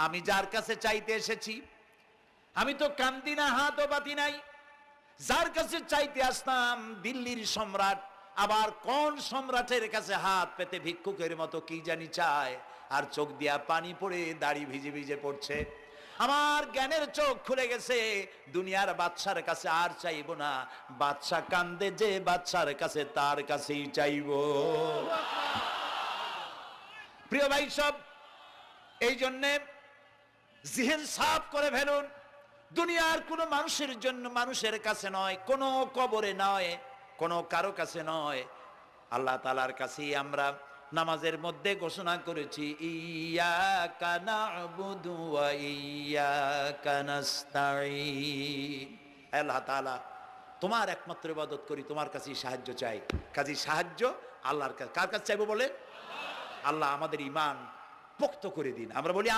আমি যার কাছে চাইতে এসেছি, আমি তো কান্দি না, হাতও পাতি নাই। যার কাছে চাইতে আসতাম দিল্লির সম্রাট, আবার কোন সম্রাটের কাছে হাত পেতে ভিক্ষুকের মতো কি জানি চায়, আর চোখ দিয়া পানি পড়ে দাড়ি ভিজে ভিজে পড়ছে। আমার জ্ঞানের চোখ খুলে গেছে, দুনিয়ার বাদশার কাছে আর চাইবো না। বাদশা কান্দে যে বাদশার কাছে, তার কাছেই চাইবো। প্রিয় ভাই সব, এই জন্যে জিহ্ন সাফ করে ফেলুন। দুনিয়ার কোনো মানুষের জন্য, মানুষের কাছে নয়, কোনো কবরে নয়, কোনো কারো কাছে নয়, আল্লাহ তাআলার কাছেই আমরা নামাজের মধ্যে ঘোষণা করেছি, ইয়াকা না'বুদু ওয়া ইয়াকা নাস্তাঈন। আল্লাহ তাআলা, তোমার একমাত্র ইবাদত করি, তোমার কাছেই সাহায্য চাই। কাজী সাহায্য আল্লাহর কাছে। কার কাছে চাইবো বলে? আল্লাহ আমাদের ঈমান পোক্ত করে দিন। আমরা বলি